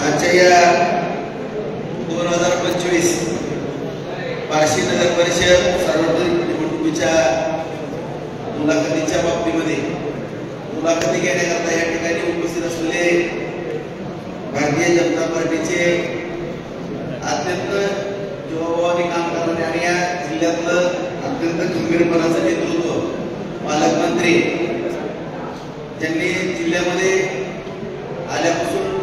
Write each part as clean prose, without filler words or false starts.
आजच्या या 2025 बार्शी नगर परिषद सार्वत्रिक निवडणुकीच्या मुलाखतीच्या बाबतीमध्ये मुलाखती घेण्याकरता या ठिकाणी उपस्थित असलेले भारतीय जनता पार्टीचे अत्यंत जबाबदारी काम करणारे आणि या जिल्ह्यातलं अत्यंत खंबीरपणाचं नेतृत्व पालकमंत्री ज्यांनी जिल्ह्यामध्ये आल्यापासून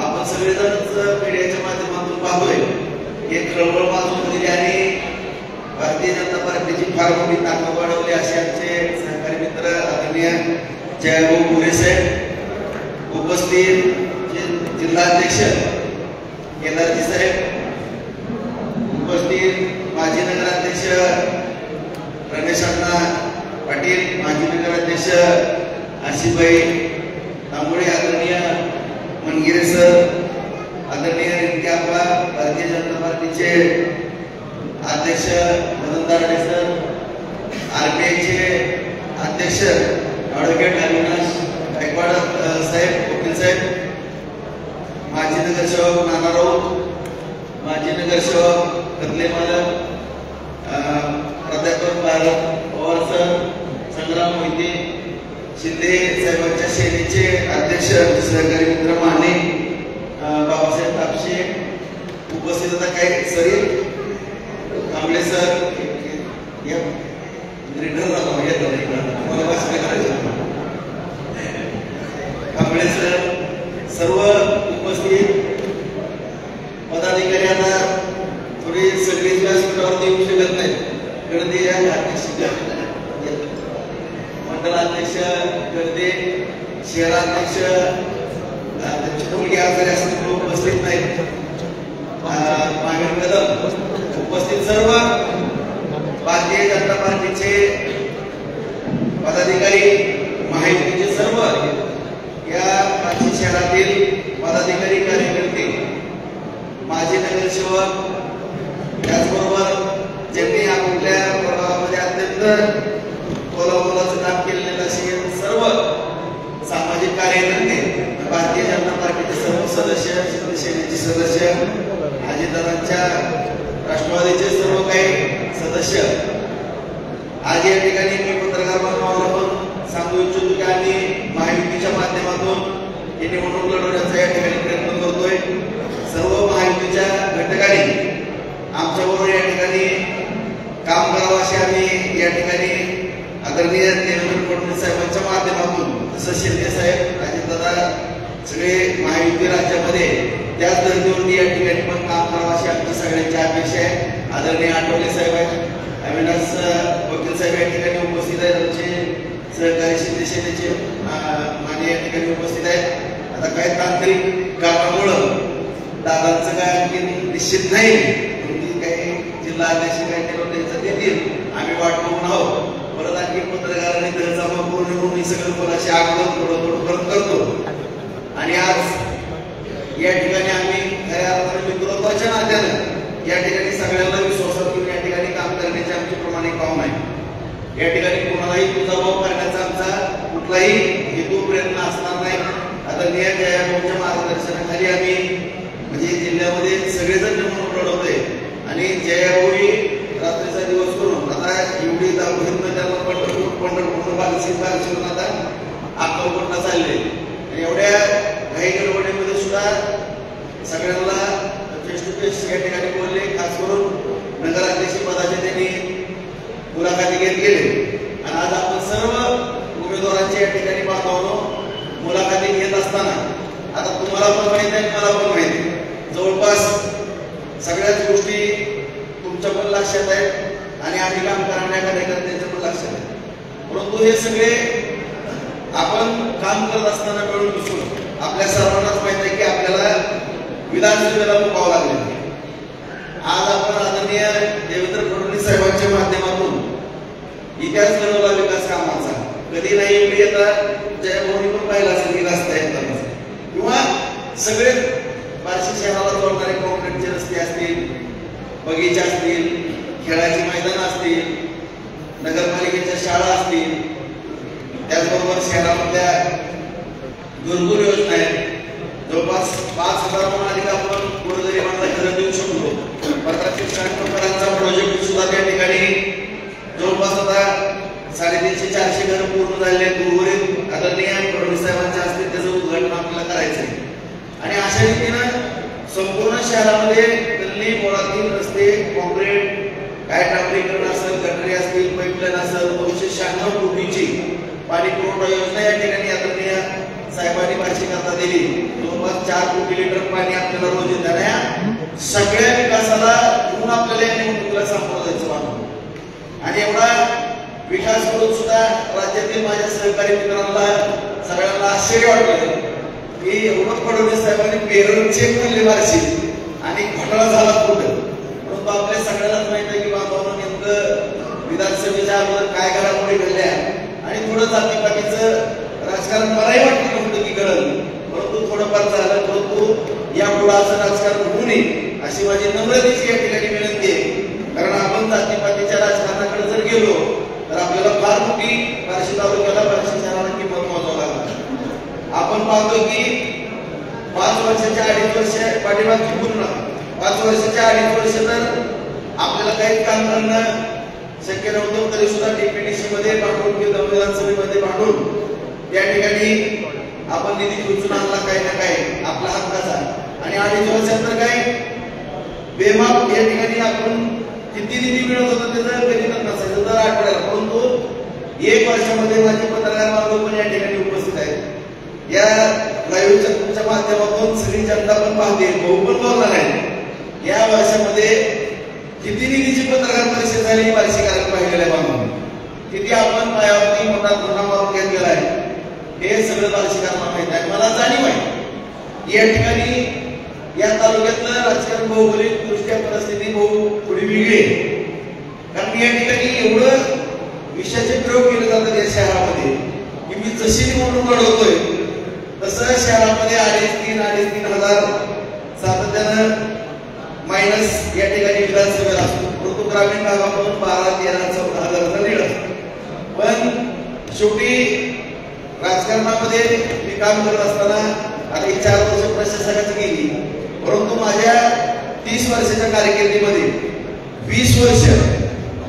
आपण सगळेजणच मीडियाच्या माध्यमातून पाहतोय एक खळबळ माजून दिली आणि भारतीय जनता पार्टीची फार मोठी ताकद वाढवली असे आमचे सहकारी मित्र आदरणीय जयभाऊ मोरे साहेब, उपस्थित जिल्हाध्यक्ष केदारजी साहेब, उपस्थित माजी नगराध्यक्ष रमेश अण्णा पाटील, माजी नगराध्यक्ष आशिफभाई तांबोळे, आदरणीय मनगिरे सर, आदरणीय रिंक्याप्पा, भारतीय जनता पार्टीचे अध्यक्ष मदन दारडे सर, आरपीआयचे अध्यक्ष ॲडव्होकेट अविनाश गायकवाड साहेब, वकील साहेब, माजी नगरसेवक नाना राऊत, माजी नगरसेवक कदले मालक, प्राध्यापक पवार सर, संग्राम मोहिते, शिंदे साहेबांच्या सेनेचे अध्यक्ष सहकारी मित्र माने, बाबासाहेब तापशे, उपस्थित आता काही सरी कांबळे सर, कांबळे सर, सर्व उपस्थित पदाधिकाऱ्यांना थोडी सगळीच व्यासपीठावर येऊ शकत नाही, गर्दी या मंडलाध्यक्ष गर्दे, शहराध्यक्ष मुलगी आजारी असल्यामुळे उपस्थित नाहीत, उपस्थित सर्व भारतीय जनता पार्टीचे पदाधिकारी, महायुतीचे सर्व या बार्शी शहरातील पदाधिकारी, कार्यकर्ते, माजी नगरसेवक, त्याचबरोबर ज्यांनी आपल्या प्रभागामध्ये अत्यंत मोलाचं काम केलेलं असे सर्व सामाजिक कार्यकर्ते, भारतीय जनता पार्टीचे सर्व सदस्य, शिवसेनेचे सदस्य, अजितदादांच्या राष्ट्रवादीचे सर्व काही सदस्य, आज या ठिकाणी मी पत्रकार बांधवांना पण सांगू इच्छितो की आम्ही महायुतीच्या माध्यमातून ही निवडणूक लढवण्याचा या ठिकाणी प्रयत्न करतोय. सर्व महायुतीच्या घटकांनी आमच्याबरोबर या ठिकाणी काम करावं असे आम्ही या ठिकाणी आदरणीय देवेंद्र फडणवीस साहेबांच्या माध्यमातून, तसं शिंदे साहेब, अजितदादा, सगळे महायुती राज्यामध्ये त्याच धर्तीवरती या ठिकाणी पण काम करावं अशी आमची सगळ्यांची अपेक्षा आहे. आदरणीय आठवले साहेब आहेत, अविनाश वकील साहेब या ठिकाणी उपस्थित आहेत, आमचे सहकारी शिंदे सेनेचे माने या ठिकाणी उपस्थित आहेत. आता काही तांत्रिक कारणामुळं दादांचं काय आणखी निश्चित नाही, काही जिल्हा अध्यक्ष काही त्यांचं देतील, आम्ही वाट बघून आहोत. परत आणखी पत्रकारांनी दरजमा पूर्ण होऊन ही सगळं कोणाशी अगोदर थोडं परत करतो. आणि आज या ठिकाणी आम्ही खऱ्या अर्थाने मित्रत्वाच्या नात्यानं या ठिकाणी सगळ्यांना विश्वासात घेऊन या ठिकाणी काम करण्याचे आमचे प्रामाणिक भावना आहे. या ठिकाणी कोणालाही तुझाभाव करण्याचा आमचा कुठलाही हेतू प्रयत्न असणार नाही. आदरणीय जयाभाऊच्या मार्गदर्शनाखाली आम्ही म्हणजे जिल्ह्यामध्ये सगळेजण निवडणूक लढवतोय आणि जयाभाऊ रात्रीचा दिवस करून आता एवढी दाखवून त्याला पंढरपूर बालशीवरून आता अक्कलकोटला चालले आणि एवढ्या घाई गडबडीमध्ये सुद्धा सगळ्यांना फेस टू फेस या ठिकाणी बोलले. खास करून नगराध्यक्ष पदाचे त्यांनी मुलाखती घेत गेले आणि आज आपण सर्व उमेदवारांची या ठिकाणी बांधवांनो मुलाखती घेत असताना आता तुम्हाला पण माहिती आहे, मला पण माहिती आहे, जवळपास सगळ्याच गोष्टी तुमच्या पण लक्षात आहेत आणि आम्ही काम करणाऱ्या कार्यकर्त्यांच्या पण लक्षात आहे. परंतु हे सगळे आपण काम करत असताना मिळून मिसळून आपल्या सर्वांनाच माहित आहे की आपल्याला विधानसभेला मुकावं लागले. आज आपण आदरणीय देवेंद्र फडणवीस साहेबांच्या माध्यमातून इतिहास घडवला विकास कामाचा. कधी नाही इकडे येतात जयभाऊनी पण पाहिला असेल की रस्ता येतात किंवा सगळे बार्शी शहराला जोडणारे कॉन्क्रीटचे रस्ते असतील, बगीचे असतील, खेळाची मैदान असतील, नगरपालिकेच्या शाळा असतील, त्याचबरोबर शहरामधल्या भरपूर योजना आहेत. जवळपास 5,000हून अधिक आपण गोरगरिबांना घरं देऊ शकलो. 1596 घरांचा प्रोजेक्ट सुद्धा त्या ठिकाणी जवळपास आता 350-400 घरं पूर्ण झालेले आहेत. उर्वरित आदरणीय फडणवीस साहेबांच्या हस्ते त्याचं उद्घाटन आपल्याला करायचं आहे. आणि अशा रीतीनं संपूर्ण शहरामध्ये गल्ली बोळातील रस्ते, कॉन्क्रीट, काय डांबरीकरण असेल, गटरी असतील, पाईपलाईन असेल, 296 कोटीची पाणी पुरवठा योजना या ठिकाणी आदरणीय साहेबांनी बार्शीकरता दिली. जवळपास 4 कोटी लिटर पाणी आपल्याला रोज येत आहे. सगळ्या विकासाला म्हणून आपल्याला या निवडणुकीला सामोरं जायचं वाटतं. आणि एवढा विकास करून सुद्धा राज्यातील माझ्या सहकारी मित्रांना सगळ्यांना आश्चर्य वाटलं की एवढं फडणवीस साहेबांनी पेरल चेक म्हणले बार्शी आणि घोटाळा झाला कुठं. परंतु आपल्या सगळ्यांनाच माहित आहे की बाबांना नेमकं विधानसभेच्या अगोदर काय घडामोडी घडल्या आणि थोडं जातीपातीचं राजकारण मलाही वाटलं नव्हतं की कळलं, परंतु थोडंफार झालं. परंतु यापुढे असं राजकारण होऊ नये अशी माझी नम्रतेची या ठिकाणी विनंती आहे. कारण आपण जातीपातीच्या राजकारणाकडे जर गेलो तर आपल्याला फार मोठी बार्शी तालुक्याला, बार्शी शहराला किंमत मोजावं लागणार. आपण पाहतो की 5 वर्षाच्या 2.5 वर्ष पाठीमागची पूर्ण 5 वर्षाच्या 2.5 वर्ष तर आपल्याला काही काम करणं शक्य नव्हतं. तरी सुद्धा DPTC मध्ये भांडून किंवा विधानसभेमध्ये भांडून या ठिकाणी आपण निधी खुचून आणला काही ना काही आपला हक्काचा. आणि 2.5 वर्षात तर काय बेमाप या ठिकाणी आपण किती निधी मिळत होता त्याचं गणित नसायचं दर आठवड्याला. परंतु 1 वर्षामध्ये माझे पत्रकार बांधव पण या ठिकाणी उपस्थित आहेत. या लाईव्हच्या तुमच्या माध्यमातून सगळी जनता पण पाहते, भाऊ पण बोलणार आहे. या वर्षामध्ये किती निधीची पत्रकार परिषद झाली बार्शीकरांनी पाहिलेलं आहे बांधून. किती आपण पायावरती मोठा धोरणा मारून घेतलेला आहे हे सगळं बार्शीकरांना माहित आहे. मला जाणीव आहे या ठिकाणी या तालुक्यातलं राजकारण भौगोलिक दृष्ट्या परिस्थिती थोडी वेगळी आहे. कारण या ठिकाणी एवढं विषयाचे प्रयोग केले जातात या शहरामध्ये की मी जशी निवडणूक लढवतोय तसं शहरामध्ये 2,500-3,500 हजार सातत्यानं मायनस या ठिकाणी विधानसभेला असतो. परंतु ग्रामीण भागामधून 12,000-13,000-14,000 हजारांना लीड असतो. पण शेवटी राजकारणामध्ये मी काम करत असताना आता ही 4 वर्ष प्रशासकाची गेली, परंतु माझ्या 30 वर्षाच्या कारकिर्दीमध्ये 20 वर्ष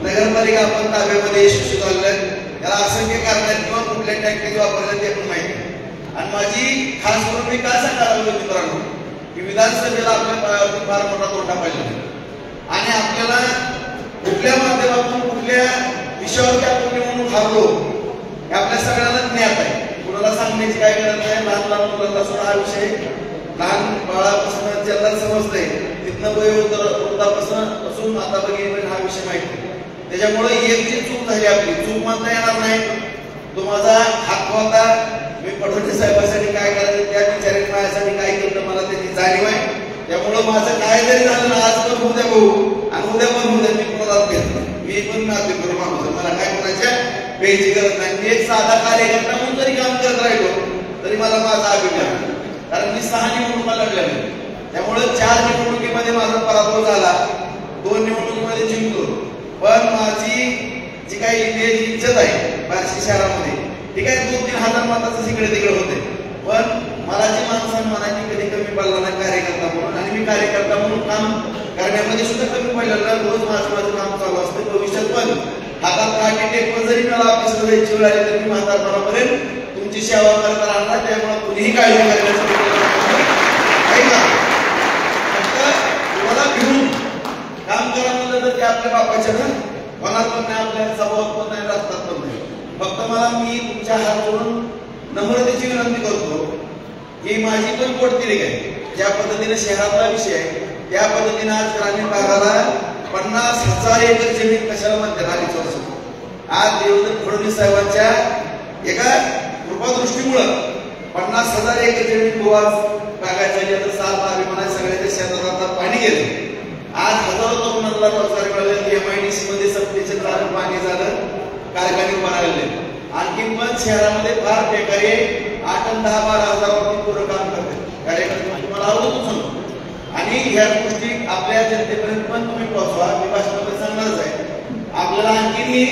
नगरपालिका आपण ताब्यामध्ये यशस्वी झालेलं. त्याला असंख्य कारण किंवा कुठल्या टॅक्टिक वापरल्या ते पण माहिती. आणि माझी खास करून मी काय सांगायला मित्रांनो की विधानसभेला आपल्या पायावरती फार मोठा तोटा पाहिजे आणि आपल्याला कुठल्या माध्यमातून कुठल्या विषयावरती आपण निवडणूक हारलो हे आपल्या सगळ्यांना ज्ञात आहे. कुणाला सांगण्याची काय गरज नाही. लहान मुलांपासून हा विषय लहान बाळापासून ज्यांना समजतंय तिथनं वयोवृद्धापासून आता बघितलं हा विषय माहिती. त्याच्यामुळे एक जी चूक झाली आपली चूक म्हणता येणार नाही. तो माझा हक्क होता. मी फडणवीस साहेबांसाठी काय करायचं त्या विचाराने माझ्यासाठी काय केलं मला त्याची जाणीव आहे. त्यामुळं माझं काय जरी झालं ना आज पण उद्या भाऊ आणि उद्या पण उद्या मी कोणाला घेतलं मी पण नाते करू माणूस मला काय कोणाच्या पेची गरज नाही. मी एक साधा कार्यकर्ता म्हणून जरी काम करत राहिलो तरी मला माझा अभिमान कारण मी 6 निवडणुका लढल्या नाही. त्यामुळे 4 निवडणुकीमध्ये माझा पराभव झाला, 2 निवडणुकीमध्ये जिंकलो. पण माझी जी काही इज्जत आहे बार्शी शहरामध्ये ठीक आहे 2-3 हजार मताचं इकडे तिकडे होते. पण मला जी माणसं म्हणायची कधी कमी पडला नाही कार्यकर्ता म्हणून. आणि मी कार्यकर्ता म्हणून काम करण्यामध्ये सुद्धा कमी पडलेलं. रोज माझं काम चालू असतं. भविष्यात पण हातात काठी टेकून जरी मला ऑफिसला जायची वेळ आली तर मी म्हातारपणापर्यंत तुमची सेवा करत राहणार. त्यामुळे कुणीही काळजी करण्याचं तुम्हाला घेऊन काम करा म्हणलं तर ते आपल्या बापाच्या ना मनात पण नाही आपल्या स्वभावात पण नाही रस्त्यात पण नाही. फक्त मला मी तुमच्या हात जोडून नम्रतेची विनंती करतो की माझी पण पोटतिरीक आहे. ज्या पद्धतीने शहरातला विषय आहे त्या पद्धतीने आज ग्रामीण भागाला 50,000 एकर जमीन कशाला म्हणतात 2.5 वर्ष. आज देवेंद्र फडणवीस साहेबांच्या एका कृपादृष्टीमुळं 50,000 एकर जमीन गोवा बागायत झाली. आता 7 अभिमान सगळ्याच्या शेतात पाणी गेलं. आज हजारो तरुणांना रोजगार मिळाले. MIDC मध्ये 47 पाणी झालं, कारखाने बनावले. आणखी पण शहरामध्ये फार बेकारी 8 आणि 10-12 हजारावरती पूर्ण काम करते कार्यकर्ते. तुम्हाला आवडतो सांगतो आणि ह्या गोष्टी आपल्या जनतेपर्यंत पण तुम्ही पोहोचवा. मी भाषणामध्ये सांगणारच आहे. आपल्याला आणखीनही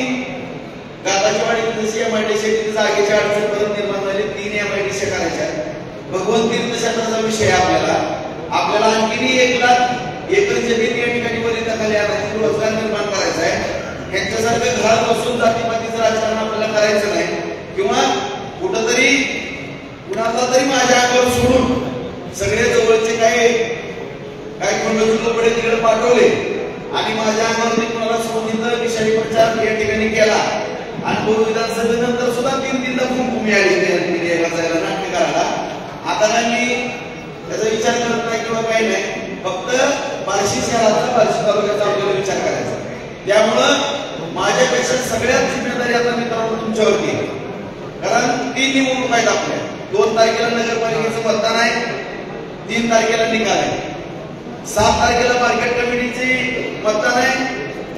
गाताची वाडी जशी MIDC जागेची अडचण परत निर्माण झाली 3 MIDC करायच्या. भगवंत तीर्थक्षेत्राचा विषय आपल्याला आणखीनही 1 लाख एकर जमीन या ठिकाणी वरिताखाली आणायची, रोजगार निर्माण करायचा आहे. यांच्यासारखं घरात बसून जातीपातीचं राजकारण आपल्याला करायचं नाही, किंवा कुठंतरी कुणाला तरी माझ्या अंगावर सोडून सगळे जवळचे काय खंडोजी कपडे तिकडे पाठवले आणि माझ्या अंगावरती कुणाला सोडून इथं विषारी प्रचार या ठिकाणी केला. आणि पूर्व विधानसभेनंतर सुद्धा 3-3दा खूप मिळाली जायला नाट्य करायला. आता काय मी त्याचा विचार करत नाही किंवा काही नाही, फक्त बार्शी शहराचा बार्शी तालुक्याचा आपल्याला विचार करायचा. त्यामुळं माझ्यापेक्षा सगळ्यात जिम्मेदारी आता मित्रांनो तुमच्यावरती आहे. कारण 3 निवडणूक आहेत आपल्या. 2 तारखेला नगरपालिकेचं मतदान आहे, 3 तारखेला निकाल आहे, 7 तारखेला मार्केट कमिटीचे मतदान आहे,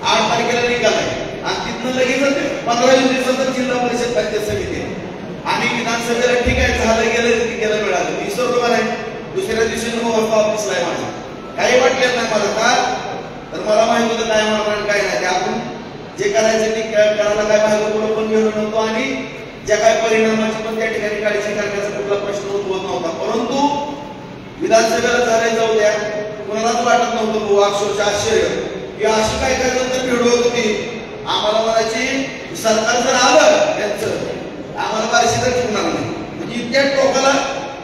8 तारखेला निकाल आहे, आणि तिथनं लगेच 15-20 दिवसात जिल्हा परिषद पंचायत समिती आहे. आणि विधानसभेला ठीक आहे, झालं गेलं मिळालं, विसरलो नाही. दुसऱ्या दिवशी 9 वाजता ऑफिसला आहे माझ्या. काही वाटलं नाही मला, का तर मला माहित होतं काय म्हणणार काय नाही. आपण जे करायचं ते करायला काय माहिती पुढे पण गेलो नव्हतो, आणि ज्या काय परिणामाची पण त्या ठिकाणी काळजी करण्याचा कुठला प्रश्न उद्भवत नव्हता. परंतु विधानसभेला झाले जाऊ द्या, कुणालाच वाटत नव्हतं अक्षरशः आश्चर्य की अशी काय नंतर भेट होत होती. आम्हाला म्हणायची सरकार जर आलं त्यांचं आम्हाला बार्शी तर ठेवणार नाही, म्हणजे इतक्या टोकाला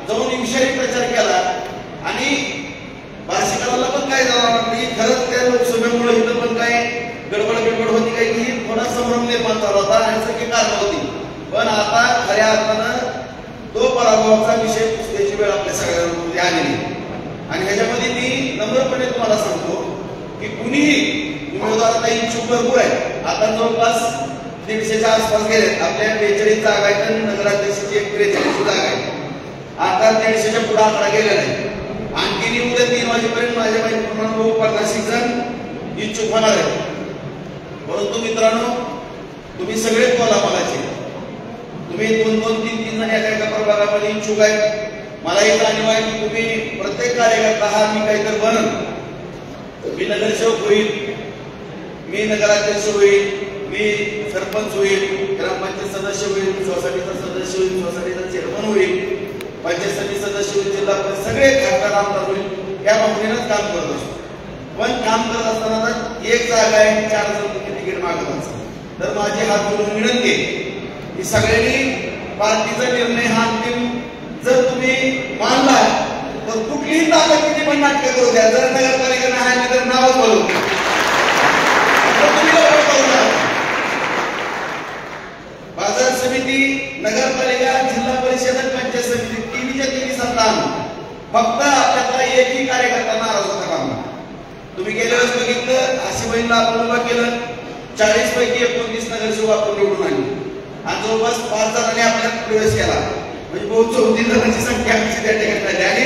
जाऊन विषयी प्रचार केला. आणि बार्शीकरांना पण काय जाणार नाही, खरंच त्या लोकसभेमुळे इथं पण काय गडबड होती, काही की थोडा संभ्रम निर्माण झाला होता आणि सगळी कारण होती. पण आता खऱ्या अर्थानं तो पराभवाचा विषय पुसण्याची वेळ आपल्या सगळ्यांमध्ये आलेली. आणि ह्याच्यामध्ये मी नम्रपणे तुम्हाला सांगतो की कुणीही उमेदवार आता इच्छुक भरपूर आहे. आता जवळपास 150च्या आसपास गेले. आपल्या 42 जागा आहेत, नगराध्यक्षाची 43 जागा आहे. आता 150च्या पुढे आकडा गेलेला आहे. आणखी उद्या 3 वाजेपर्यंत माझ्या माहितीप्रमाणे 50 जण इच्छुक होणार आहेत. परंतु मित्रांनो, तुम्ही सगळे बोला मलाचे, तुम्ही 2-2, 3-3 जण एका प्रभागामध्ये इच्छुक आहेत. मलाही जाणीव आहे की तुम्ही प्रत्येक कार्यकर्ता हा मी काहीतरी बनन, मी नगरसेवक होईल, मी नगराध्यक्ष होईल, मी सरपंच होईल, ग्रामपंचायत सदस्य होईल, सोसायटीचा सदस्य होईल, सोसायटीचा चेअरमन होईल, पंचायत समिती सदस्य होईल, जिल्हा परिषद सगळे खासदार आमदार होईल, या भावनेनंच काम करत असतो. पण काम करत असताना 1 जागा आहे, 4 जण तुम्ही तिकीट मागत असाल तर माझी हात जोडून विनंती आहे की सगळ्यांनी पार्टीचा निर्णय हा अंतिम जर तुम्ही मानला तर कुठलीही ताकद किती पण नाटक करू द्या, जर नगरपालिका नाही तर नावच बोलू बाजार समिती, नगरपालिका, जिल्हा परिषद, पंचायत समिती 3च्या 3 सत्ता फक्त आपल्याला एकही कार्यकर्ता नाराज होता काम. तुम्ही गेल्या वेळेस बघितलं, आशीबाईंना आपण उभा केलं, 40 पैकी 29 नगरसेवक आपण निवडून आले आणि जवळपास 5 जणांनी आपल्यात प्रवेश केला. म्हणजे बहुत 34 जणांची संख्या आमची त्या ठिकाणी झाली. आणि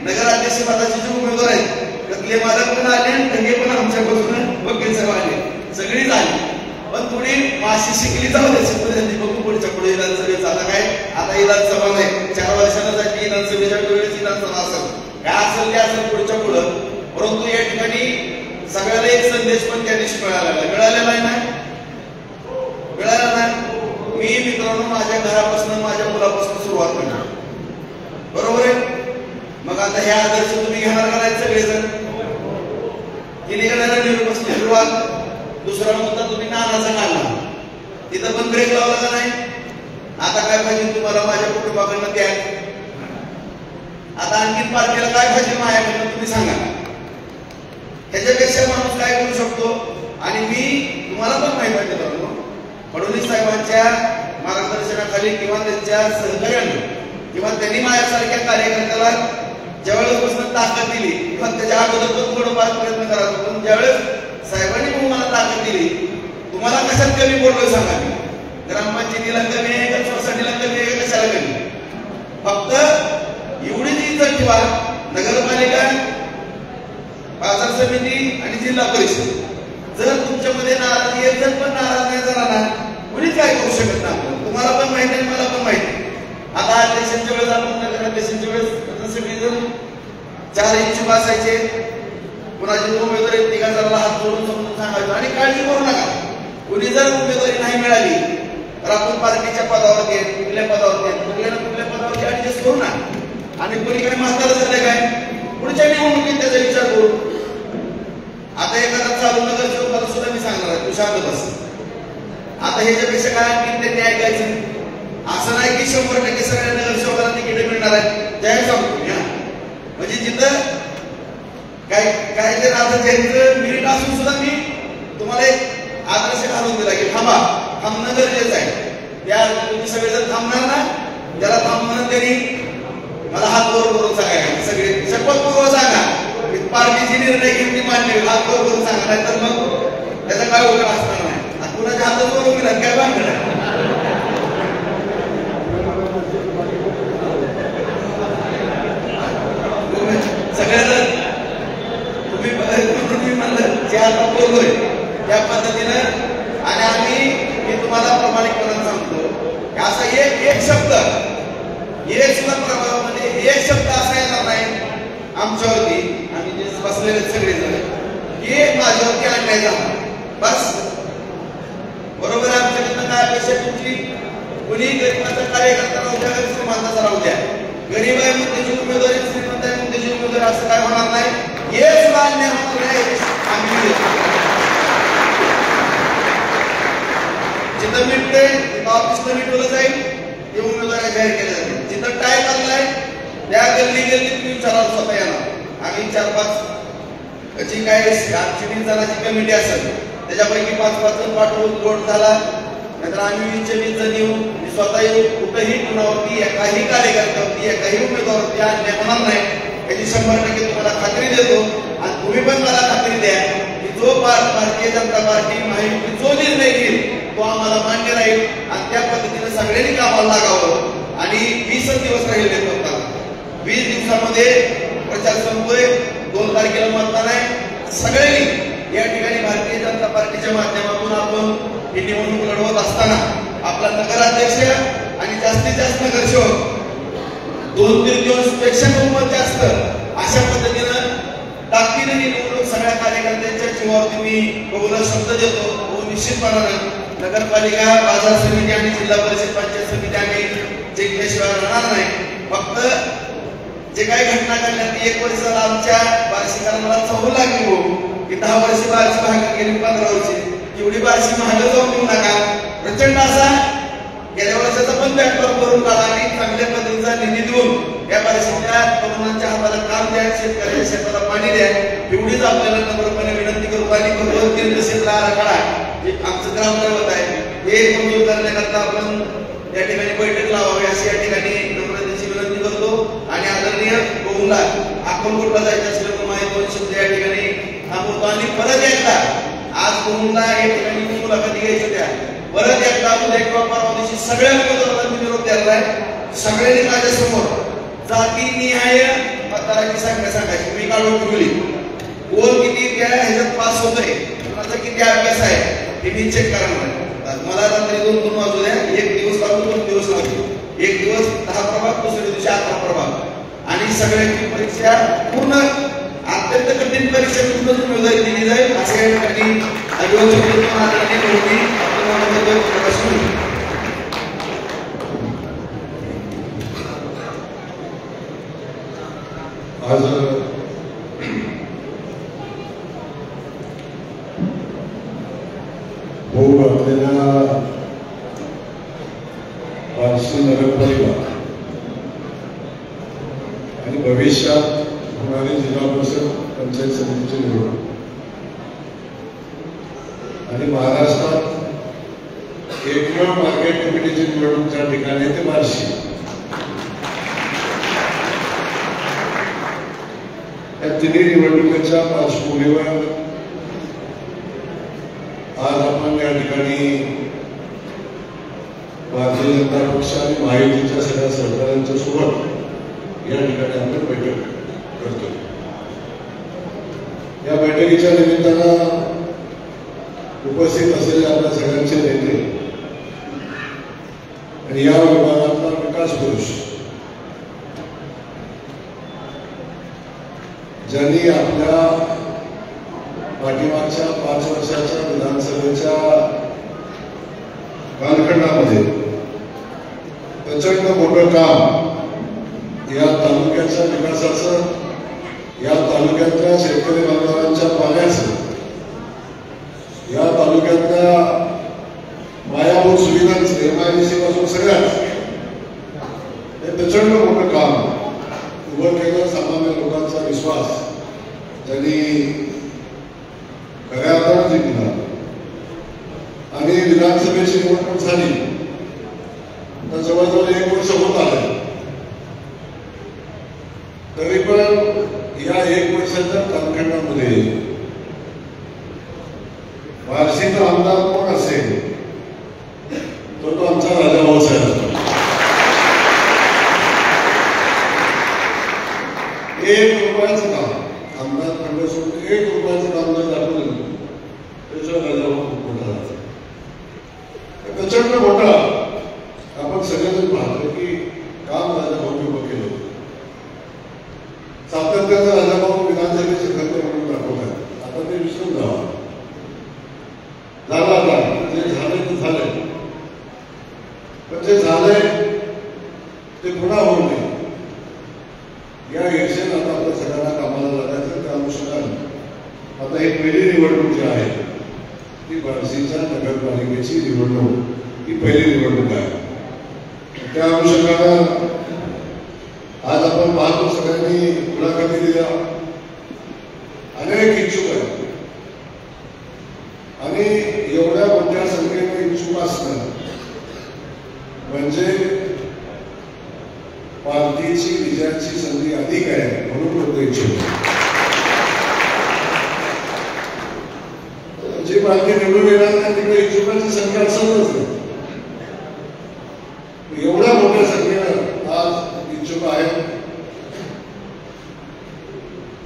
नगराध्यक्ष पदाचे जे उमेदवार आहेत त्यातले मालक पण आले आणि धंगे पण आमच्यापासून वकील साहेब आले, सगळीच आली. पण थोडी माशी शिकली जाऊ द्यायची, बघू पुढच्या पुढे विधानसभेत आता काय, आता विधानसभा नाही, 4 वर्षांना जायची विधानसभेच्या वेळेस विधानसभा असेल, काय असेल ते असेल पुढच्या पुढं. परंतु या ठिकाणी सगळ्याला एक संदेश पण त्या दिवशी मिळालेला नाही. मी मित्रांनो माझ्या घरापासून माझ्या मुलापासून सुरुवात करणार, बरोबर आहे. मग आता हे आदर्श तुम्ही घेणार का नाही सगळेजण? केलीकडे निर्मिती सुरुवात. दुसरा मुद्दा तुम्ही नानाचा काढला, तिथं पण ब्रेक लावला का नाही? आता काय पाहिजे तुम्हाला माझ्या कुटुंबाकडनं द्या, आता आणखी पार्टीला काय पाहिजे माझ्याकडनं तुम्ही सांगा. ह्याच्यापेक्षा माणूस काय करू शकतो? आणि मी तुम्हाला पण माहिती आहे फडणवीस साहेबांच्या मार्गदर्शनाखाली किंवा त्यांच्या सहकार्याने किंवा त्यांनी माझ्यासारख्या कार्यकर्त्याला ज्यावेळेस ताकद दिली किंवा त्याच्या अगोदर पण थोडंफार प्रयत्न करायचो, पण ज्यावेळेस साहेबांनी मला ताकद दिली, तुम्हाला कशात कमी बोललोय सांगा? मी ग्रामपंचायतीला कमी आहे का, सोसायटीला कमी आहे का, कशाला कमी? फक्त एवढीच इज्जत ठेवा, नगरपालिका, बाजार समिती आणि जिल्हा परिषद जर तुमच्यामध्ये नाराज एक जण पण नाराज नाही झाला ना, कुणीच काय करू शकत नाही. तुम्हाला पण माहिती आहे, मला पण माहिती. आता इलेक्शनच्या वेळेस आपण नगराध्यक्षांच्या वेळेस सगळेजण 4 इच्छुक असायचे, कुणाची उमेदवारी 3 जणांना हात जोडून समजून सांगायचं. आणि काळजी करू नका, कुणी जर उमेदवारी नाही मिळाली तर आपण पार्टीच्या पदावर घ्या, कुठल्या पदावर घ्या, कुठल्या पदावर ऍडजस्ट करू ना. आणि कोणी काय म्हातारं झालं काय, पुढच्या निवडणुकीत त्याचा विचार करू. आता एखादा चालू नगरसेवकाला सुद्धा मी सांगणार आहे, तू शांत बस. आता ह्याच्यापेक्षा काय आणखी त्यांनी ऐकायचं. असं नाही की 100% सगळ्या नगरसेवकाला तिकीट मिळणार आहे, जाहीर सांगतो मी. म्हणजे जिथं काय काय जर आता ज्यांचं मेरिट असून सुद्धा मी तुम्हाला एक आदर्श घालून दिला की थांबणं गरजेचं आहे. त्या तुम्ही सगळे जर थांबणार ना, ज्याला थांबणं त्यांनी मला हात वर करून सांगायला, सगळे शपथपूर्वक सांगा की पार्टीची निर्णय घेतली मान्य, हात वर करून सांगा, नाही तर मग त्याचा काय उपयोग असणार नाही. कुणाच्या हातात वर उभी काय बांधलं सगळ्यांना तुम्ही म्हणलं जे आता बोललोय त्या पद्धतीनं. आणि आम्ही मी तुम्हाला प्रामाणिकपणे सांगतो असा एक शब्द एक सुद्धा प्रभाव म्हणजे एक शब्द असा येणार नाही आमच्यावरती, आम्ही जे बसलेले सगळेजण की माझ्यावरती अन्याय झाला बस. बरोबर आहे. आमच्याकडनं काय अपेक्षा तुमची, कुणी गरीबाचा कार्यकर्ता राहू द्या, श्रीमंताचा राहू द्या, गरीब आहे म्हणून त्याची उमेदवारी, श्रीमंत आहे म्हणून त्याची उमेदवारी, असं काय होणार नाही. हे सुद्धा अन्याय होणार नाही. आम्ही जिथं मिटते तिथं ऑफिसला मिटवलं जाईल, ते उमेदवारी जाहीर केल्या जातील. जिथं टाय चाललाय त्या गल्ली तुम्ही विचाराल स्वतः येणार. आम्ही 4-5 जी काय आमची 20 जणांची कमिटी असेल त्याच्यापैकी 5-5 जण पाठवून लोट झाला, नाहीतर आम्ही 20 जण येऊ, मी स्वतः येऊ. कुठंही कुणावरती एकाही कार्यकर्त्यावरती एकाही उमेदवारावरती अन्याय होणार नाही याची 100% तुम्हाला खात्री देतो. आणि तुम्ही पण मला खात्री द्या की जो भारतीय जनता पार्टी महायुती जो निर्णय घेईल तो आम्हाला मान्य राहील आणि त्या पद्धतीने सगळ्यांनी कामाला लागावं. आणि 20 दिवस राहिले होता, 20 दिवसामध्ये प्रचार संपतोय, 2 तारखेला मतदान आहे. सगळ्यांनी या ठिकाणी भारतीय जनता पार्टीच्या माध्यमातून आपण ही निवडणूक लढवत असताना आपला नगराध्यक्ष आणि जास्तीत जास्त नगरसेवक 2-3 पेक्षा बहुमत जास्त अशा पद्धतीनं ताकदीने ही निवडणूक सगळ्या कार्यकर्त्यांच्या जीवावरती मी बहुल शब्द देतो. निश्चितपणानं नगरपालिका, बाजार समिती आणि जिल्हा परिषद पंचायत समिती आम्ही जिंकल्याशिवाय राहणार नाही. फक्त जे काही घटना घडल्या 1 वर्ष झालं आमच्या बार्शीला मला चहू लागली हो की 10 वर्ष बार्शी महाग गेली, 15 वर्ष एवढी बार्शी महाग जाऊन देऊ नका. प्रचंड असा गेल्या वर्षाचा पण बॅकअप करून काढा आणि चांगल्या पद्धतीचा निधी देऊन या बार्शीच्या तरुणांच्या हाताला काम द्या, शेतकऱ्याच्या शेताला पाणी द्या, एवढीच आपल्याला नम्रपणे विनंती करू. आणि भगवंत केंद्र क्षेत्र आराखडा जे आमचं ग्रामदैवत आहे हे मंजूर करण्याकरता आपण या ठिकाणी बैठक लावावी अशी या ठिकाणी नम्रतेची विनंती करतो. आणि आदरणीय बहुला अक्कलकोटला जायचं असल्यामुळे माझे 2 शब्द या ठिकाणी थांबवतो. आणि परत एकदा आज बहुला या ठिकाणी मुलाखती घ्यायची त्या परत एकदा उद्या किंवा परवा दिवशी सगळ्या उमेदवारांना मी निरोप द्यायला आहे. सगळ्यांनी माझ्यासमोर जातीनिहाय मतदाराची संख्या सांगायची, मी काढून ठेवली. कोण किती त्या ह्याच्यात पास होतोय, कोणाचा किती अभ्यास आहे हे मी चेक करणार. मला रात्री 2 वाजू द्या, 1 दिवस लागू, 2 दिवस लागू, 1 दिवस 10 प्रभाग, दुसऱ्या दिवशी 11 प्रभाग आणि सगळ्यांची परीक्षा पूर्ण अत्यंत कठीण परीक्षा पूर्ण उमेदवारी दिली जाईल असे या ठिकाणी आज भाऊ आपल्याला बार्शी नगरपालिका आणि भविष्यात होणारी जिल्हा परिषद पंचायत समितीची निवडणूक आणि महाराष्ट्रात एकमेव मार्केट कमिटीची निवडणूक ज्या ठिकाणी ते बार्शी. या तिन्ही निवडणुकीच्या पार्श्वभूमीवर आज आपण या ठिकाणी भारतीय जनता पक्ष आणि महायुतीच्या सगळ्या सरकारांच्या सोबत या ठिकाणी आपण बैठक करतो. या बैठकीच्या निमित्तानं उपस्थित असलेले आपल्या सगळ्यांचे नेते आणि या विभागातला विकास पुरुष ज्यांनी आपल्या पाठीमागच्या 5 वर्षाच्या विधानसभेच्या कालखंडामध्ये प्रचंड मोठं काम या तालुक्यात तालुक्याच्या विकासाचं, या तालुक्यातल्या शेतकरी बांधवांच्या पाण्याचं, या तालुक्यातल्या पायाभूत सुविधांचं, MIDC पासून सगळ्याच हे प्रचंड मोठं काम उभं केलं. सामान्य लोकांचा विश्वास त्यांनी खऱ्या अर्थानं जिंकला आणि विधानसभेची निवडणूक झाली तर जवळजवळ 1 वर्ष होत आलं. तरी पण या 1 वर्षाच्या कालखंडामध्ये बार्शीचा आमदार कोण असेल तो आमचा राजाभाऊ साहेब असतो. 1 रुपयाचं काम आमदार खंड सोडून 1 रुपयाचं काम जर दाखवलं त्याच्यावर राजाभाऊ खूप मोठा झाला. प्रचंड मोठा आपण सगळेजण पाहतो की काम राजाभाऊंनी उभं केलं. सातत्याचं राजाभाऊ विधानसभेचे खंत म्हणून दाखवतात. आता ते विसरून जावं. झालं आता जे झालंय ते झालंय, पण जे झालंय ते पुन्हा होऊ नये या हेतूने आता आपल्या सगळ्यांना कामाला लागायचं. त्या अनुषंगाने आता ही पहिली निवडणूक जी आहे ती बार्शीच्या नगरपालिकेची निवडणूक ही पहिली निवडणूक आहे. त्या अनुषंगानं आज आपण पाहतो सगळ्यांनी मुलाखती दिल्या. अनेक इच्छुक आहेत आणि एवढ्या मोठ्या संख्येने इच्छुक असणं म्हणजे पार्टीची विजयाची संधी अधिक आहे म्हणून लोक इच्छुक. जी पार्टी निवडून येणार नाही तिकडे इच्छुकांची संख्या असतच नाही. एवढ्या मोठ्या संख्येनं आज इच्छुक आहेत.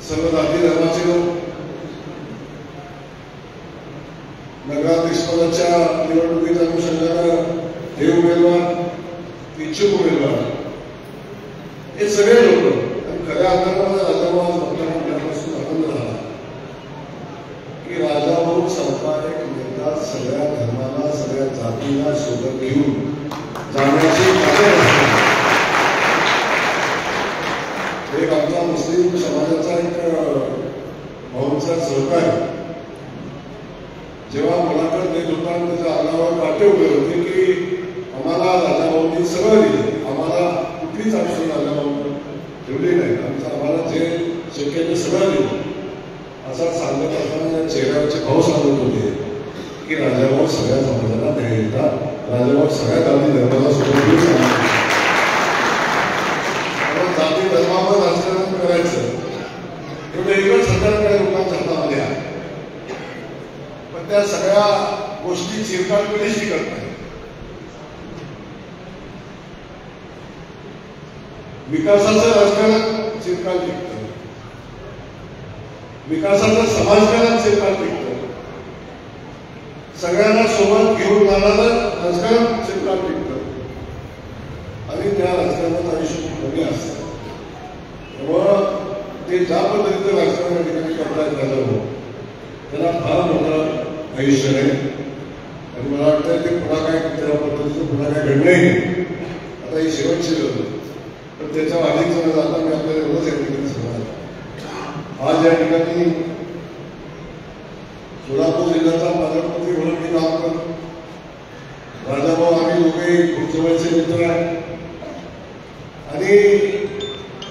सर्व जाती धर्माचे लोक नगराध्यक्षपदाच्या निवडणुकीच्या अनुषंगानं हे उमेदवार, इच्छुक उमेदवार हे सगळे लोक आणि खऱ्या अर्थानं राजाभाऊ बघताना त्यापासून आनंद झाला की राजाभाऊ सारखा एक नेता सगळ्या धर्माला, सगळ्या जातीला सोबत घेऊन जाण्याची एक आमचा मुस्लिम समाजाचा एक भाऊंचा सहकारी जेव्हा मुलाखत देत होता त्याच्या अंगावर काटे उभे होते की आम्हाला राजाभाऊंनी सगळं दिलं, आम्हाला कुठलीच अडचण राजाभाऊंनी ठेवली नाही, आम्हाला जे शक्य ते सगळं दिलं असं सांगत असताना या चेहऱ्यावरचे भाऊ सांगत होते की राजाभाऊ सगळ्या समाजाला न्याय देतात, राजाभाऊ सगळ्या जाती धर्माला सोबत घेऊन सांगतात. जाती धर्मावर राजकारण करायचं एवढं एकच सरकारकडे लोकांच्या हातामध्ये आहे. पण त्या सगळ्या गोष्टी चिरकाल कधीच टिकत नाही. विकासाचं राजकारण चिरकाल टिकतं, विकासाचं समाजकारण चिरकाल टिकतं, सगळ्यांना सोबत घेऊन जाणारं राजकारण चिरकाल टिकतं आणि त्या राजकारणाचं आयुष्य खूप कमी असतं. त्यामुळं ते ज्या पद्धतीचं राजकारण या ठिकाणी करतायत राजाभाऊ त्याला फार मोठं आयुष्य आहे आणि मला वाटतं ते पुन्हा काय त्या पद्धतीचं पुन्हा काय घडलंही नाही. आता ही शेवटची वेळ पण त्याच्या अधिक जण जाता मी आपल्याला एवढंच या ठिकाणी सांगणार. आज या ठिकाणी सोलापूर जिल्ह्याचा पालकमंत्री म्हणून मी काम करतो. राजाभाऊ आम्ही दोघे खूप जवळचे मित्र आहे आणि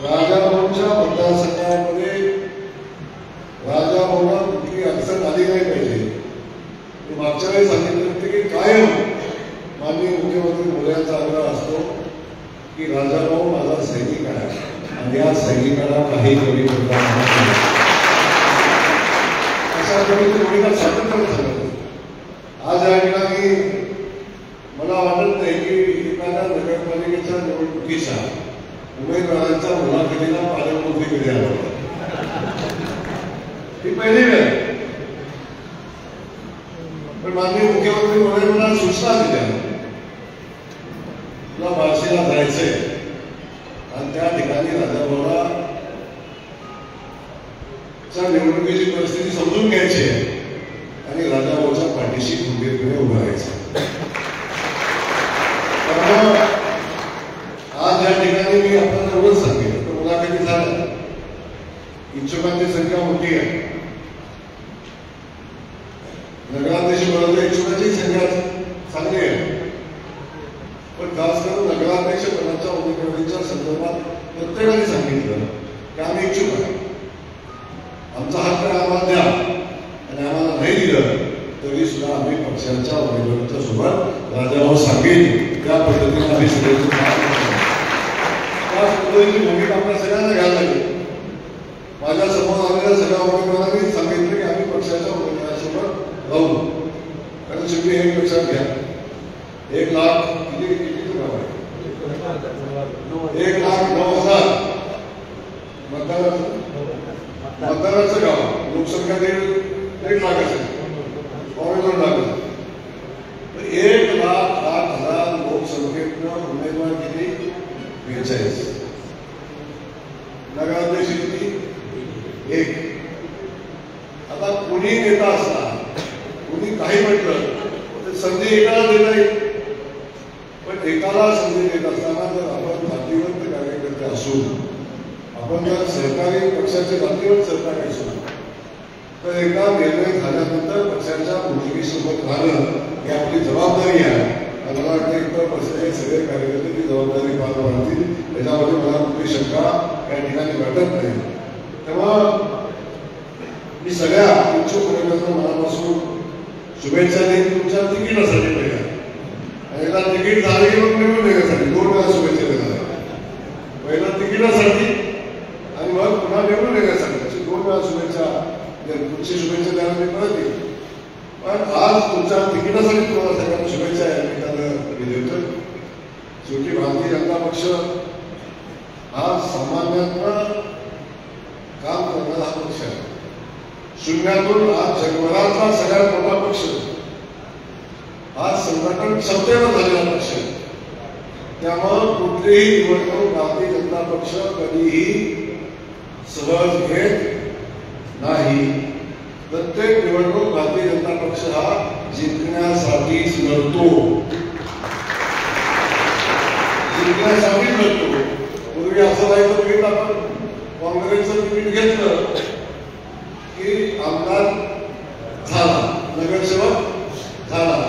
राजाभाऊंच्या मतदारसंघामध्ये राजाभाऊला कुठली अडचण आली नाही पाहिजे. मागच्या वेळी सांगितलं होतं की कायम माननीय मुख्यमंत्री मोदयांचा आग्रह असतो की राजाभाऊ माझा सैनिक आहे आणि या सैनिकाला काही कमी करता अशा पद्धतीने भूमिका सातत्याने सांगतो. आज या ठिकाणी मला वाटत नाही की एखाद्या नगरपालिकेच्या निवडणुकीच्या उमेदवारांच्या मुलाखतीला पालकमंत्री कधी आला ही पहिली वेळ. पण माननीय मुख्यमंत्री महोदय मला सूचना दिल्या तुला बार्शीला जायचंय आणि त्या ठिकाणी राजाभाऊला निवडणुकीची परिस्थिती समजून घ्यायची आहे आणि राजाभाऊच्या पाठीशी खंबीरपणे उभं राहायचं. आज या ठिकाणी मी आपल्याला एवढंच सांगेन तर मुलाखती इच्छुकांची संख्या मोठी आहे. नगराध्यक्ष पदाच्या इच्छुकांची संख्या चांगली आहे. पण खास करून नगराध्यक्ष पदाच्या उमेदवारीच्या संदर्भात प्रत्येकाने सांगितलं की आम्ही इच्छुक आहे, आमचा हक्क आम्हाला द्या, आणि आम्हाला नाही दिलं तरी सुद्धा आम्ही पक्षाच्या उमेदवाराच्या सोबत राजाभाऊ सांगेल त्या पद्धतीने आम्ही सगळ्यांची त्या पद्धतीची भूमिका आपल्या सगळ्यांना घ्यायला लागेल. माझ्या समोर आलेल्या सगळ्या उमेदवारांनी सांगितलं की आम्ही पक्षाच्या उमेदवारासोबत राहू. कारण शेवटी हे लक्षात घ्या, 1,00,000 किती गाव आहे, 1,09,000 मतदाराचं गाव, लोकसंख्या 1,00,000 असेल, 2,00,000 असेल. 1,08,000 लोकसंख्येतनं उमेदवार किती, 42. नगराध्यक्ष किती, 1. आता कोणी नेता असला, कोणी काही म्हटलं तर संधी एकाला देता येईल. पण एकाला संधी देत असताना जर आपण जातीवंत कार्यकर्ते असू, आपण जर सहकारी पक्षाचे जातीवंत सहकारी असू, तर एका निर्णय झाल्यानंतर पक्षाच्या भूमिकेसोबत राहणं ही आपली जबाबदारी आहे. आणि मला वाटतं इतर पक्षाचे सगळे कार्यकर्ते ती जबाबदारी पार पाडतील, त्याच्यामध्ये मला कुठली शंका या ठिकाणी वाटत नाही. तेव्हा मी सगळ्या इच्छुक उमेदवारांना मनापासून शुभेच्छा देईन तुमच्या तिकीटासाठी. पहिला आणि एकदा तिकीट झालं की मग निवडून येण्यासाठी 2 वेळा शुभेच्छा देणार आहे. पहिला तिकिटासाठी आणि मग पुन्हा निवडून येण्यासाठी अशी 2 वेळा शुभेच्छा. तुमची शुभेच्छा द्यायला मी परत येईल. पण आज तुमच्या तिकिटासाठी तुम्हाला सगळ्यांना शुभेच्छा आहे मी देतो. शेवटी भारतीय जनता पक्ष हा सामान्यांना काम करणारा हा पक्ष आहे. शून्यातून आज जगभरातला सगळ्यात मोठा पक्ष, आज संघटन क्षमतेवर झालेला पक्ष. त्यामुळं कुठलीही निवडणूक भारतीय जनता पक्ष कधीही सहज घेत नाही. प्रत्येक निवडणूक भारतीय जनता पक्ष हा जिंकण्यासाठीच लढतो, जिंकण्यासाठीच लढतो. पूर्वी असं व्हायचं, बघितलं आपण काँग्रेसचं तिकीट घेतलं की आमदार झाला, नगरसेवक झाला.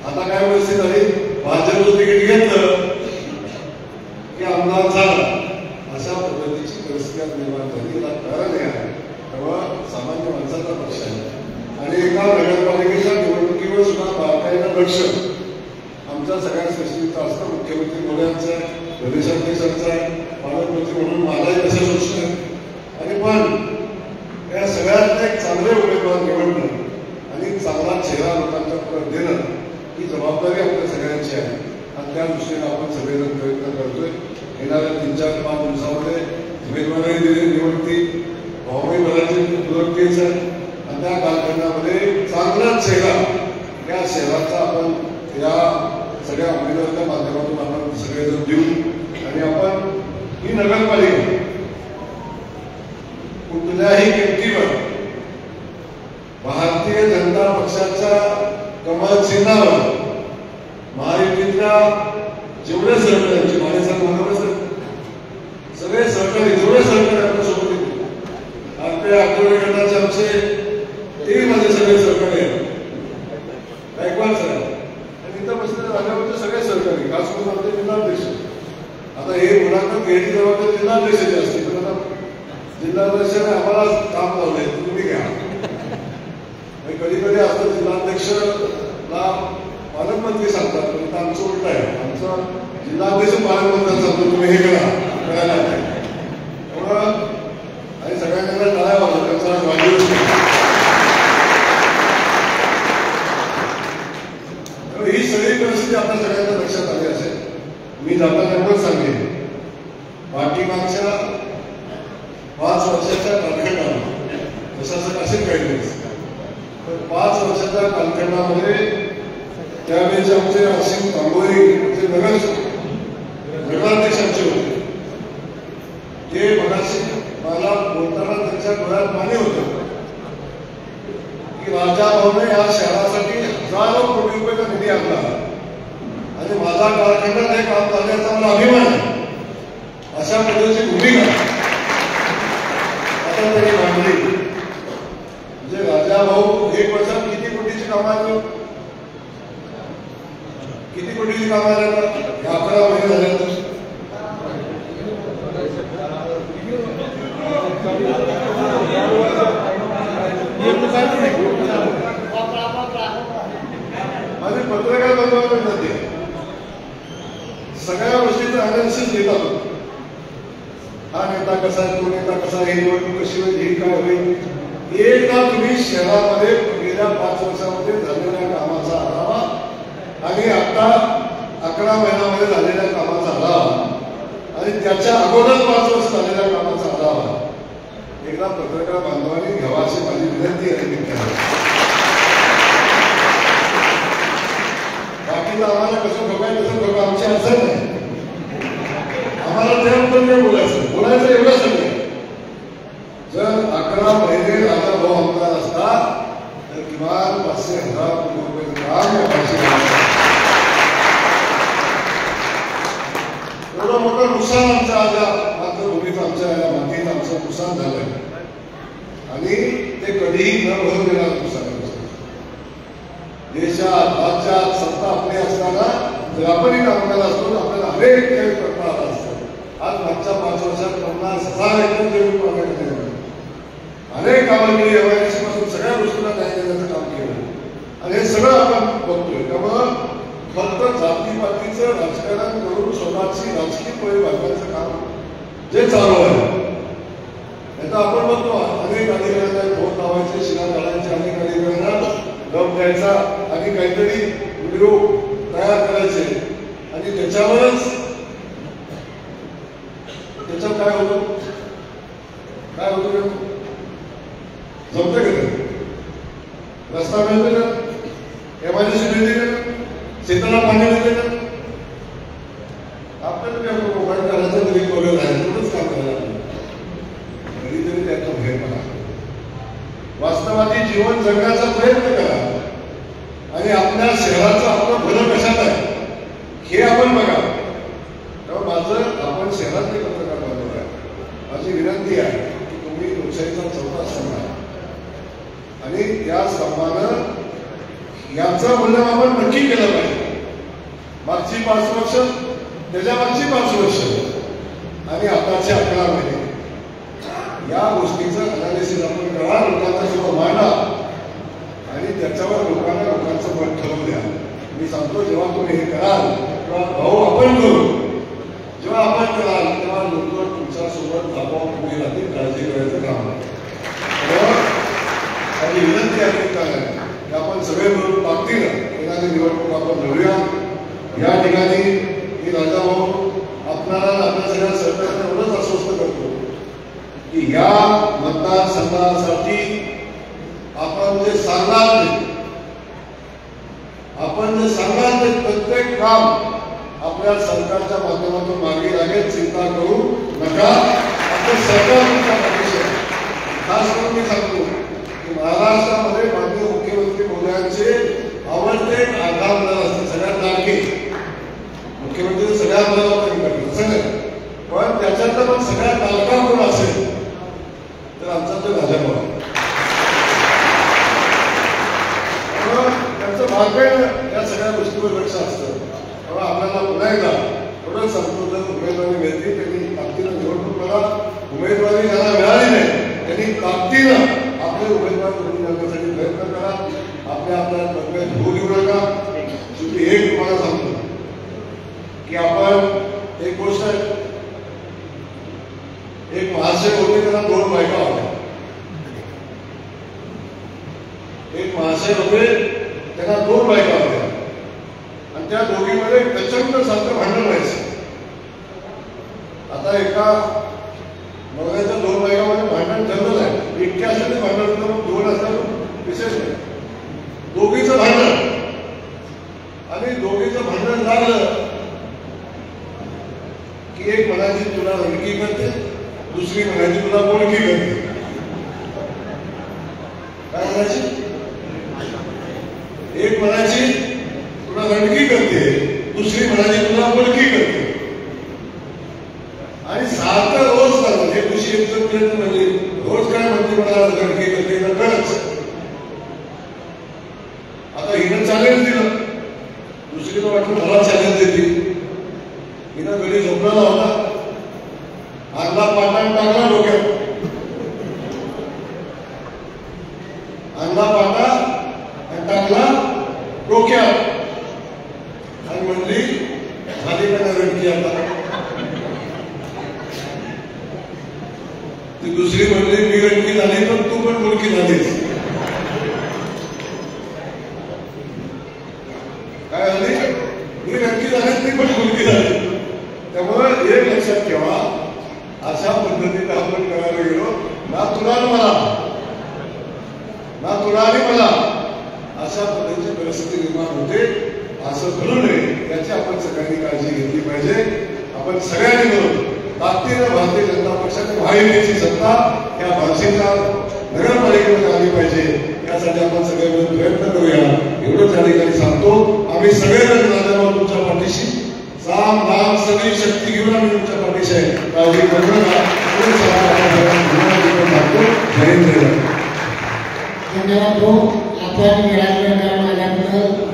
आता काय परिस्थिती झाली, भाजपचं तिकीट घेतलं की आमदार झाला. अशा पद्धतीची परिस्थिती निर्माण झाली. याला कारण आहे तेव्हा सामान्य माणसाचा पक्ष आहे. आणि एका नगरपालिकेच्या निवडणुकीवर सुद्धा बारकाईनं लक्ष आमच्या सगळ्या स्पेशलिस्ट असतं. मुख्यमंत्री मोदयांचं आहे, प्रदेशाध्यक्षांचं आहे, पालकमंत्री म्हणून माझाही तसंच लक्ष आहे. आणि पण या सगळ्यात एक चांगले उमेदवार निवडणं आणि चांगला चेहरा लोकांच्या पुढे देणं ही जबाबदारी आपल्या सगळ्यांची आहे. आणि त्या दृष्टीने आपण सगळेजण प्रयत्न करतोय. येणाऱ्या 3-4-5 दिवसामध्ये उमेदवारही निवडतील, भावही भरायची निवडतीच आहे. आणि त्या कालखंडामध्ये चांगला चेहरा, या शहराचा आपण या सगळ्या उमेदवारांच्या माध्यमातून आपण सगळेजण देऊ. आणि आपण ही नगरपालिका कुठल्याही किमतीवर भारतीय जनता पक्षाच्या कमळ चिन्हावर महायुतीतल्या जेवढे सहकारी, माझ्यासारखं म्हणूनच सगळे सहकारी, जेवढे सहकारी आपल्यासोबत येतील, आपल्या आठवडे गटाचे आमचे ते माझे सगळे सहकारी आहेत, गायकवाड साहेब आणि इथं बसलेले राजावरचे सगळे सहकारी, खास करून आमचे जिल्हाध्यक्ष. आता हे मुलांना घ्यायची जबाबदारी जिल्हाध्यक्षाची असते, पण आता जिल्हाध्यक्षाने आम्हाला काम लावलंय, तुम्ही घ्या. कधी कधी असतं जिल्हाध्यक्षला पालकमंत्री सांगतात, पण आमचं उलट आहे. आमचा जिल्हाध्यक्ष पालकमंत्री सांगतो तुम्ही हे करायला तेवढं. आणि सगळ्यांना टाळ्या वाजवतात, त्यांचा वाढदिवस. ही सगळी परिस्थिती आपल्या सगळ्यांच्या लक्षात आली असेल. मी जाताना एवढंच सांगेन, पाठीमागच्या 5 वर्षाच्या कालखंडामध्ये जसं असेल काही दिवस, तर 5 वर्षाच्या कालखंडामध्ये त्यावेळेचे आमचे असीम तांबोरी आमचे नगराध्यक्षांचे होते. ते मगाशी मला बोलताना त्यांच्या डोळ्यात पाणी होतं की राजाभाऊने या शहरासाठी हजारो कोटी रुपयाचा निधी आणला आणि माझा कालखंडात हे काम झाल्याचा मला अभिमान आहे. अशा पद्धतीची भूमिका आता त्यांनी मांडली. म्हणजे राजा भाऊ 1 वर्षात किती कोटीची कामं आहेत, किती कोटीची कामं आहेत 11 महिने झाले. माझे पत्रकार बनवावे जाते सगळ्या गोष्टीचं अनालिसिस घेतात. हा नेता कसा आहे, तो नेता कसा आहे, निवडणूक कशी होईल, ही काय होईल. एकदा तुम्ही शहरामध्ये गेल्या 5 वर्षामध्ये झालेल्या कामाचा आढावा आणि आता 11 महिन्यामध्ये झालेल्या कामाचा आढावा आणि त्याच्या अगोदर 5 वर्ष झालेल्या कामाचा आढावा एकदा पत्रकार बांधवांनी घ्यावा अशी माझी विनंती आहे. बाकीचं आम्हाला कसं ठोकाय कसं ठोका आमची अडचण नाही. आम्हाला त्याबद्दल नाही बोलायचं एवढंच नाही. जर 11 महिने राजा भाऊ आमदार असतात तर किमान 500,000 कोटी रुपये काम एवढं मोठं नुकसान आमच्या मातृभूमीचं आमच्या मातीचं आमचं नुकसान झालंय आणि ते कधीही न भरून देणार नुकसान. देशात राज्यात सत्ता आपली असताना जर आपणही कामगार असतो आपल्याला अनेक काही करता आला असतो. आज मागच्या 5 वर्षात 50,000 एकर जमीन मागणी केली, अनेक कामं केली, एमआयडीसी पासून सगळ्या गोष्टींना न्याय देण्याचं काम केलं आणि हे सगळं आपण बघतोय. त्यामुळं फक्त जातीपातीचं राजकारण करून स्वतःची राजकीय पळी वाढवण्याचं काम जे चालू आहे याचा आपण बघतो. अनेक अधिकाऱ्यांना फोन लावायचे, शिला घालायचे, अनेक अधिकाऱ्यांना दम द्यायचा आणि काहीतरी व्हिडिओ तयार करायचे आणि त्याच्यावरच त्याच्यात काय होतं जमतं का? रस्ता मिळते का, एमआयडीसी मिळते का, शेताला पाणी मिळते का? आपल्याला मोबाईल करायचं तरी वगैरे आहे तेवढंच काम करायला घरी तरी त्याचा भयपणा. वास्तवादी जीवन जगण्याचा प्रयत्न करा आणि आपल्या शहराचं आपलं भलं कशात आहे हे आपण बघा. तेव्हा माझं आपण शहरातले पत्रकार बांधव आहे, माझी विनंती आहे की तुम्ही लोकशाहीचा 4था स्तंभ आहे आणि त्या स्तंभानं याचं मूल्यमापन नक्की केलं पाहिजे. मागची 5 वर्ष, त्याच्या मागची 5 वर्ष आणि आताचे 11 महिने या गोष्टीचं अनालिसिस आपण करा, लोकांचा समोर मांडा आणि त्याच्यावर लोकांचं मत ठरवून द्या. मी सांगतो जेव्हा तुम्ही हे कराल तेव्हा भाऊ आपण करू, जेव्हा आपण कराल तेव्हा लोक तुमच्या सोबत आपोआप तुम्ही राहतील. काळजी करायचं काम माझी विनंती आहे की आपण सगळे मिळून ताकदीनं एखादी निवडणूक आपण लढूया. या ठिकाणी मी राजा भाऊ आपल्याला आपल्या सगळ्या सरकारने एवढंच आश्वस्त करतो की या मतदारसंघासाठी आपण जे सांगणार ते प्रत्येक काम आपल्या सरकारच्या माध्यमातून मागे लागेल. चिंता करू नका, आपलं सरकार तुमच्या पाठीशी आहे. खास करून मी सांगतो की महाराष्ट्रामध्ये माननीय मुख्यमंत्री महोदयांचे आवडते आधारदार असते, सगळ्यात लाडके मुख्यमंत्री सगळ्या जबाबदारी करतात असं नाही, पण त्याच्यातलं पण सगळ्यात लाडका कोण असेल तर आमचा तो राजा भाऊ आहे. त्यांचं भाग्य या सगळ्या गोष्टीवर लक्ष असतं. तेव्हा आपल्याला पुन्हा एकदा थोडं सांगतो, जर उमेदवारी मिळते त्यांनी ताकदीनं निवडणूक करा. उमेदवारी ज्यांना मिळाली नाही त्यांनी ताकदीनं आपले उमेदवार निवडून आणण्यासाठी प्रयत्न करा. आपल्या बदल्यात होऊ देऊ नका. शेवटी एक तुम्हाला सांगतो की आपण एक गोष्ट आहे, एक महाशय होते त्यांना 2 बायका होत्या. एक महाशय होते त्यांना 2 बायका होत्या आणि त्या दोघीमध्ये प्रचंड सारखं भांडण व्हायचं. आता एका नवऱ्याच्या 2 बायकामध्ये भांडण ठरलं आहे, इतके असेल ते भांडण होतं, मग 2 असतात विशेष नाही. दोघीचं भांडण आणि दोघीचं भांडण लागलं की एक म्हणायची तुला रडकी करते, दुसरी म्हणायची तुला बोलकी करते. काय म्हणायची? एक म्हणायची तुला रडकी करते, दुसरी म्हणायची तुला बोलकी करते. आणि सारखं रोज करतात, हे दिवशी म्हणजे रोज काय डोक्यात आणि म्हणली झाली का रडकी आता. ती दुसरी म्हणली मी रडकी झाली पण तू पण मुलकी झालीस. काय झाली? मी रडकी झाली ती पण मुलगी झाली. त्यामुळे एक लक्षात ठेवा, अशा पद्धतीने आपण करायला गेलो ना तुला मला ना तुला आणि मला अशा पद्धतीची परिस्थिती निर्माण होते. असं करू नये याची आपण सगळ्यांनी काळजी घेतली पाहिजे. आपण सगळ्यांनी मिळून ताकदीनं भारतीय जनता पक्षाने महायुतीची सत्ता या भाषेच्या नगरपालिकेमध्ये आली पाहिजे. यासाठी आपण सगळे मिळून प्रयत्न करूया एवढंच या ठिकाणी सांगतो. आम्ही सगळेजण झाल्यावर तुमच्या पाठीशी साम नाम सगळी शक्ती घेऊन आम्ही तुमच्या पाठीशी आहे. काळजी करू नका. धन्यवाद. आपण निराकरण आल्याबद्दल